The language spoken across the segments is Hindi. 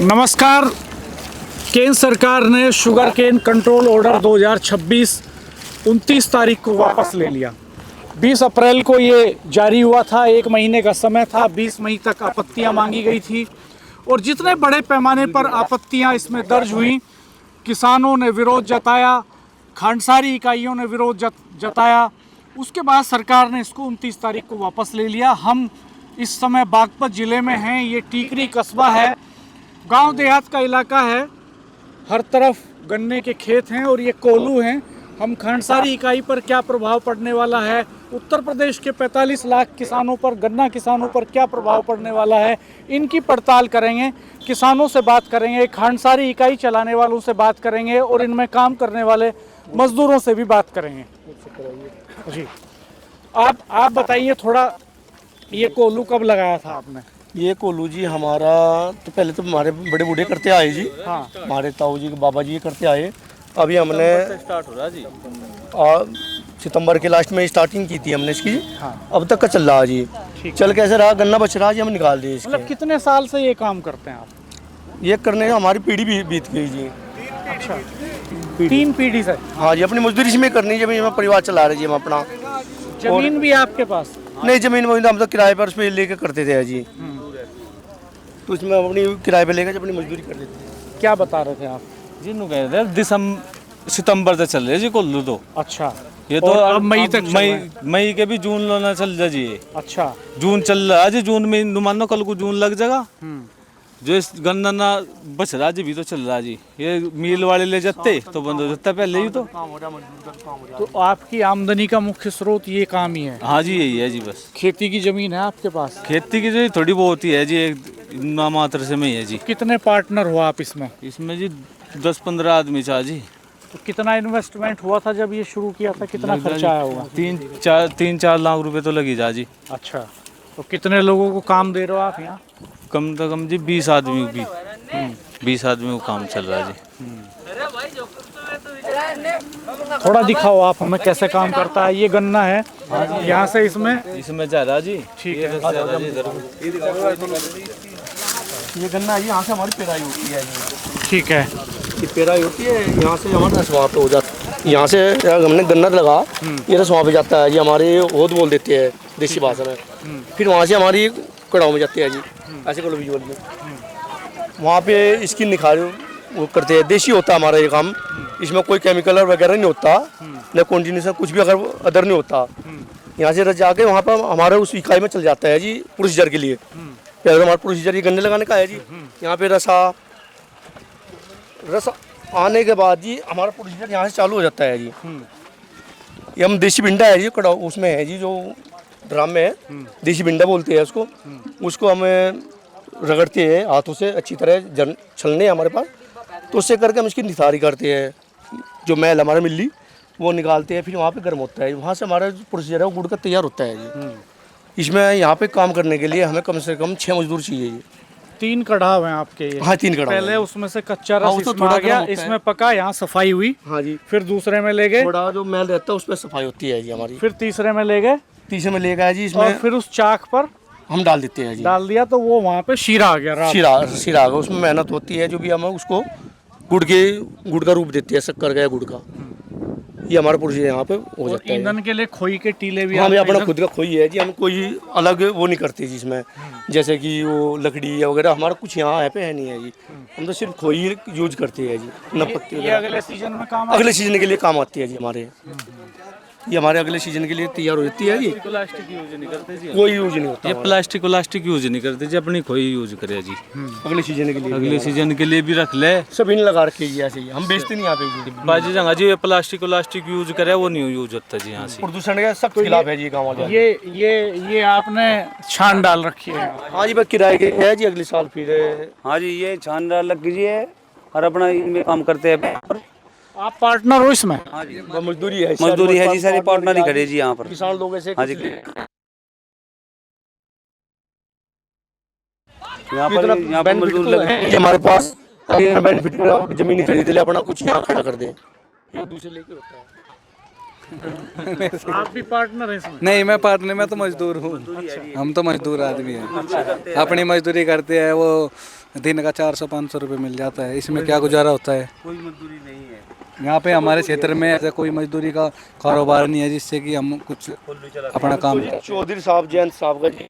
नमस्कार। केंद्र सरकार ने शुगर केन कंट्रोल ऑर्डर 2026 29 तारीख को वापस ले लिया। 20 अप्रैल को ये जारी हुआ था, 1 महीने का समय था। 20 मई तक आपत्तियां मांगी गई थी और जितने बड़े पैमाने पर आपत्तियां इसमें दर्ज हुई, किसानों ने विरोध जताया, खांडसारी इकाइयों ने विरोध जताया। उसके बाद सरकार ने इसको 29 तारीख को वापस ले लिया। हम इस समय बागपत ज़िले में हैं। ये टीकरी कस्बा है, गांव देहात का इलाका है, हर तरफ गन्ने के खेत हैं और ये कोल्हू हैं। हम खांडसारी इकाई पर क्या प्रभाव पड़ने वाला है, उत्तर प्रदेश के 45 लाख किसानों पर, गन्ना किसानों पर क्या प्रभाव पड़ने वाला है, इनकी पड़ताल करेंगे। किसानों से बात करेंगे, खांडसारी इकाई चलाने वालों से बात करेंगे और इनमें काम करने वाले मजदूरों से भी बात करेंगे। जी, आप बताइए थोड़ा, ये कोल्हू कब लगाया था आपने? ये कोल्हू जी हमारा तो पहले तो हमारे बड़े बूढ़े करते आए जी। हाँ, हमारे ताऊ जी बाबा जी करते आए। अभी हमने स्टार्ट हो रहा जी, सितंबर के लास्ट में स्टार्टिंग की थी हमने इसकी। हाँ। अब तक का चल रहा जी। चल कैसे रहा, गन्ना बच रहा जी, हम निकाल दिए मतलब इसके। कितने साल से ये काम करते हैं आप? ये करने का हमारी पीढ़ी भी बीत गई जी। अच्छा, 3 पीढ़ी से। हाँ जी, अपनी मजदूरी इसमें करनी है, जब हम परिवार चला रहे जी हम अपना। जमीन भी आपके पास? नहीं, जमीन वही हम तो किराए पर उस पर लेकर करते थे जी। तो उसमें अपनी किराए पर लेकर अपनी मजदूरी कर लेते थे। क्या बता रहे थे आप? जिन्हों कह रहे थे सितंबर से चल रहे जी कोल्हू तो। अच्छा, ये तो और अब मई तक चल रहा है। मई के भी जून लोना चल रहा जी। ये अच्छा, जून चल रहा है जी। जून में मानो कल को जून लग जाएगा। जो इस गन्ना ना बच रहा जी भी तो चल रहा जी। ये मिल वाले ले जाते तो बंद हो जाता पहले ही। तो आपकी आमदनी का मुख्य स्रोत ये काम ही है? हाँ जी, यही है जी बस। खेती की जमीन है आपके पास? खेती की जो थोड़ी बहुत ही है जी, एक नामात्र से में ही है जी। कितने पार्टनर हुआ आप इसमें? इसमें जी 10-15 आदमी चाह जी। तो कितना इन्वेस्टमेंट हुआ था जब ये शुरू किया था? कितना खर्चा आया होगा? 3-4 लाख रुपए तो लगी जा जी। अच्छा, तो कितने लोगों को काम दे रहे हो आप यहाँ? कम से कम जी 20 आदमी भी 20 आदमी को काम चल रहा है जी। थोड़ा दिखाओ आप हमें कैसे काम करता है। ये गन्ना है, यहाँ से इसमें जा रहा जी। ठीक है। ये गन्ना है, यहाँ से हमारी पेराई होती है जी। ठीक है। ये पेराई होती है, यहाँ से हमारा रस वहाँ पे हो जाता है। यहाँ से हमने गन्ना लगा, ये रस वहाँ पे जाता है जी। हमारे होद बोल देते हैं देसी भाषा में। फिर वहाँ से हमारी कड़ाव में जाती है जी, ऐसे कलो विजुअल में। वहाँ पे इसकी निखार वो करते हैं। देसी होता है हमारा ये काम। इसमें कोई केमिकल वगैरह नहीं होता, न कॉन्टिन्यूशन कुछ भी अगर अदर नहीं होता। यहाँ से रस जाके वहाँ पर हमारे उस इकाई में चल जाता है जी, प्रोसीजर के लिए। पहले हमारा प्रोसीजर ये गन्ने लगाने का है जी। यहाँ पे रस आने के बाद जी हमारा प्रोसीजर यहाँ से चालू हो जाता है जी। ये हम देसी भिंडा है जी, कड़ा उसमें है जी, जो ड्राम में है, देसी भिंडा बोलते हैं उसको। उसको हमें रगड़ते हैं हाथों से अच्छी तरह, छलने हमारे पास, तो उससे करके हम इसकी निथारी करते हैं। जो मैल हमारा मिल्ली वो निकालते हैं, फिर वहाँ पे गर्म होता है। वहाँ से हमारा जो प्रोसीजर है वो गुड़ का तैयार होता है जी। इसमें यहाँ पे काम करने के लिए हमें कम से कम 6 मजदूर चाहिए जी। 3 कढ़ाव हैं आपके ये? हाँ, 3 कढ़ाव। पहले उसमें से कच्चा रस इसमें आ गया, इसमें पका, यहाँ सफाई हुई। हाँ जी। फिर दूसरे में ले गए, थोड़ा जो मैल रहता है उस पर सफाई होती है जी हमारी। फिर तीसरे में ले गए, तीसरे में ले गया जी। और इसमें फिर उस चाक पर हम डाल देते हैं जी। डाल दिया तो वो वहाँ पे शीरा आ गया। रात शीरा आ गया। उसमें मेहनत होती है, जो भी हम उसको गुड़ का रूप देते हैं, शक्कर का गुड़ का। ये हमारा प्रोसीजर यहाँ पे हो और जाता है। ईंधन के लिए खोई के टीले भी? हमें अपना खुद का खोई है जी। हम कोई अलग वो नहीं करते जी इसमें, जैसे कि वो लकड़ी या वगैरह हमारा कुछ यहाँ है नहीं है जी। हम तो सिर्फ खोई यूज करते हैं जी। न पत्ती ये अगले सीजन में काम? अगले सीजन के लिए काम आती है जी हमारे। ये हमारे अगले सीजन के लिए तैयार हो जाती है जी। प्लास्टिक यूज नहीं करते जी, कोई यूज नहीं होता। ये प्लास्टिक यूज नहीं करते जी, अपनी खोई यूज करे जी। अगले सीजन के लिए, अगले सीजन के लिए भी रख ले। सभी ने लगा रखी है ऐसे ही, हम बेचते नहीं यहाँ पे जी। बाजी जगह जी प्लास्टिक यूज करे वो नहीं यूज होता जी यहाँ से। प्रदूषण का सख्त खिलाफ है जी गाँव वाले। ये आपने छान डाल रखी है? हाँ जी, बस किराए के है जी, अगले साल फिर। हाँ जी, ये छान डाल लग कीजिए और अपना इनमें काम करते हैं। आप पार्टनर हो इसमें? हाँ जी, मजदूरी है जी, सारी पार्टनर ही खड़े जी यहाँ पर। किसान लोग ऐसे। हाँ जी, यहाँ पर मजदूर लगे हमारे पास बेनिफिट जमीन खरीद ले, अपना कुछ यहाँ खड़ा कर दे, दूसरे लेके होता है। आप भी पार्टनर हैं इसमें? नहीं, मैं पार्टनर, मैं तो मजदूर हूँ। हम तो मजदूर आदमी हैं। अपनी मजदूरी करते हैं। वो दिन का 400-500 रुपये मिल जाता है। इसमें क्या गुजारा होता है? कोई मजदूरी नहीं है। यहाँ पे हमारे क्षेत्र में ऐसा कोई मजदूरी का कारोबार नहीं है जिससे कि हम कुछ अपना काम चौधरी साहब, जयंत साहब का जी,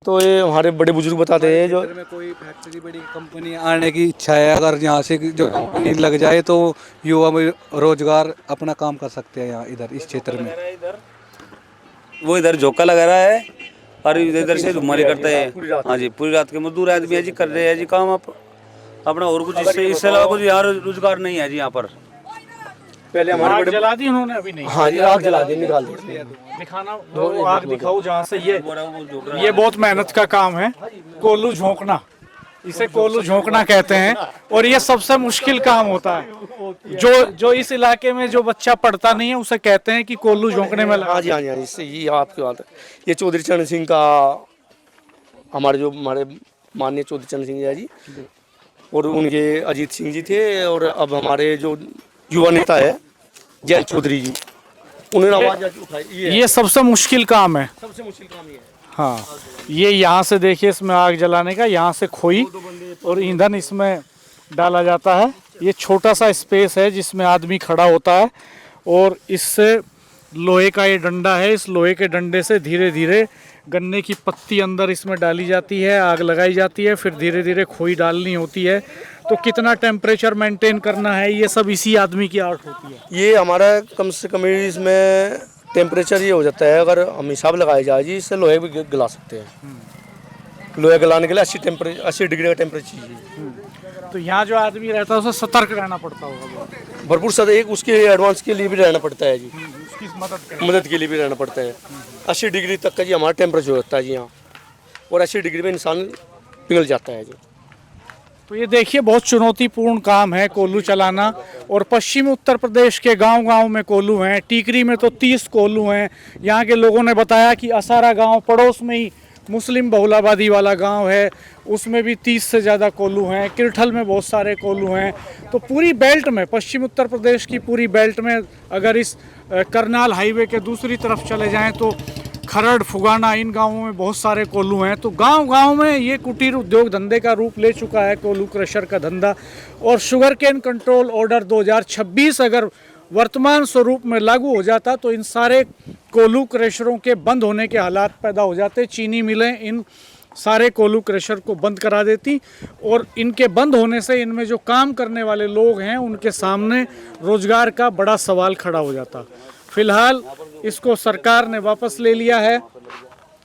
तो ये हमारे बड़े बुजुर्ग बताते हैं जो में कोई फैक्ट्री बड़ी कंपनी आने की इच्छा है, अगर यहाँ से जो कंपनी लग जाए तो युवा में रोजगार अपना काम कर सकते हैं। यहाँ इधर इस क्षेत्र में वो इधर झोंका लगा रहा है और इधर से धुमारी करता है। हाँ जी, पूरी रात के मजदूर आदमी है जी, कर रहे हैं जी काम अपना, और कुछ इससे अलावा कुछ यहाँ रोजगार नहीं है जी यहाँ पर। पहले हमारे आग बड़े जला दी उन्होंने अभी नहीं? हाँ जी, आग जला दी, निकाल दी। दिखाना वो आग दिखाओ जहाँ से ये बहुत मेहनत का काम है, कोल्लू झोंकना, इसे कोल्लू झोंकना कहते हैं। और ये सबसे मुश्किल काम होता है। जो इस इलाके में जो बच्चा पढ़ता नहीं है उसे कहते हैं कि कोल्लू झोंकने में लगा। हाँ जी, हाँ जी, हाँ जी, ये आपकी बात है। ये चौधरी चरण सिंह का, हमारे माननीय चौधरी चरण सिंह जी और उनके अजीत सिंह जी थे, और अब हमारे जो युवा नेता है जयंत चौधरी जी, उन्होंने आवाज उठाई। ये सबसे मुश्किल काम है। सबसे मुश्किल काम ये है। हाँ, ये यहाँ से देखिए, इसमें आग जलाने का, यहाँ से खोई और ईंधन इसमें डाला जाता है। ये छोटा सा स्पेस है जिसमें आदमी खड़ा होता है, और इससे लोहे का ये डंडा है, इस लोहे के डंडे से धीरे धीरे गन्ने की पत्ती अंदर इसमें डाली जाती है, आग लगाई जाती है, फिर धीरे धीरे खोई डालनी होती है। तो कितना टेम्परेचर मेंटेन करना है, ये सब इसी आदमी की आर्ट होती है। ये हमारा कम से कम इसमें टेम्परेचर ये हो जाता है, अगर हम हिसाब लगाए जाए जी, इससे लोहे भी गला सकते हैं। लोहे गलाने के लिए 80 डिग्री का टेम्परेचर चाहिए। तो यहाँ जो आदमी रहता है उसे सतर्क रहना पड़ता होगा बहुत। भरपूर सर, एक उसके एडवांस के लिए भी रहना पड़ता है जी, उसकी मदद के लिए भी रहना पड़ता है। 80 डिग्री तक का जी हमारा टेम्परेचर होता है जी यहाँ, और 80 डिग्री में इंसान पिघल जाता है जी। तो ये देखिए, बहुत चुनौतीपूर्ण काम है कोल्लू चलाना। और पश्चिमी उत्तर प्रदेश के गांव-गांव में कोल्लू हैं। टीकरी में तो 30 कोल्लू हैं। यहाँ के लोगों ने बताया कि असारा गांव पड़ोस में ही मुस्लिम बहुलाबादी वाला गांव है, उसमें भी 30 से ज़्यादा कोल्लू हैं। किरठल में बहुत सारे कोल्लू हैं। तो पूरी बेल्ट में, पश्चिम उत्तर प्रदेश की पूरी बेल्ट में, अगर इस करनाल हाईवे के दूसरी तरफ चले जाएं तो खरड़, फुगाना, इन गांवों में बहुत सारे कोल्लू हैं। तो गांव-गांव में ये कुटीर उद्योग धंधे का रूप ले चुका है कोल्लू क्रशर का धंधा। और शुगर केन कंट्रोल ऑर्डर 2026 अगर वर्तमान स्वरूप में लागू हो जाता तो इन सारे कोल्लू क्रशरों के बंद होने के हालात पैदा हो जाते। चीनी मिलें इन सारे कोल्लू क्रशर को बंद करा देती, और इनके बंद होने से इनमें जो काम करने वाले लोग हैं उनके सामने रोजगार का बड़ा सवाल खड़ा हो जाता। फिलहाल इसको सरकार ने वापस ले लिया है।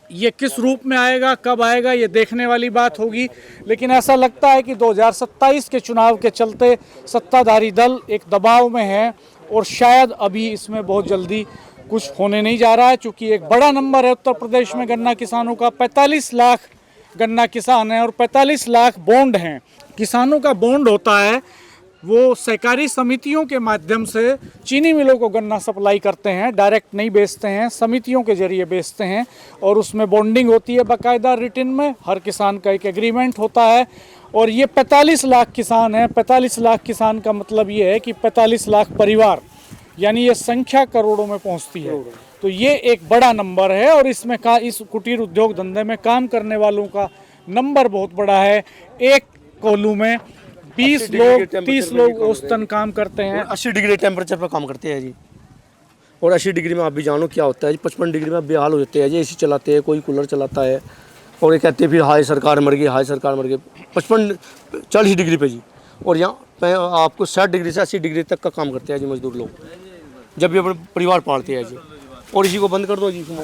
ये किस रूप में आएगा, कब आएगा, ये देखने वाली बात होगी। लेकिन ऐसा लगता है कि 2027 के चुनाव के चलते सत्ताधारी दल एक दबाव में है, और शायद अभी इसमें बहुत जल्दी कुछ होने नहीं जा रहा है। चूँकि एक बड़ा नंबर है उत्तर प्रदेश में गन्ना किसानों का, 45 लाख गन्ना किसान हैं और 45 लाख बॉन्ड हैं। किसानों का बॉन्ड होता है, वो सहकारी समितियों के माध्यम से चीनी मिलों को गन्ना सप्लाई करते हैं, डायरेक्ट नहीं बेचते हैं, समितियों के जरिए बेचते हैं, और उसमें बॉन्डिंग होती है बाकायदा रिटन में, हर किसान का एक एग्रीमेंट होता है। और ये 45 लाख किसान हैं। 45 लाख किसान का मतलब ये है कि 45 लाख परिवार, यानी ये संख्या करोड़ों में पहुंचती है। तो ये एक बड़ा नंबर है, और इसमें इस कुटीर उद्योग धंधे में काम करने वालों का नंबर बहुत बड़ा है। एक कोल्लू में 20 लोग, 30 लोग औसतन काम करते हैं। 80 डिग्री टेम्परेचर पर काम करते हैं जी। और 80 डिग्री में आप भी जानो क्या होता है जी, 55 डिग्री में बेहाल हो जाते हैं जी। एसी चलाते हैं, कोई कूलर चलाता है, और ये कहते हैं फिर हाय सरकार मर गई, हाय सरकार मर गई। 40 डिग्री पे जी। और यहाँ आपको 60 डिग्री से 80 डिग्री तक का काम करते हैं जी मजदूर लोग, जब भी अपने परिवार पालते हैं जी। और इसी को बंद कर दो जी।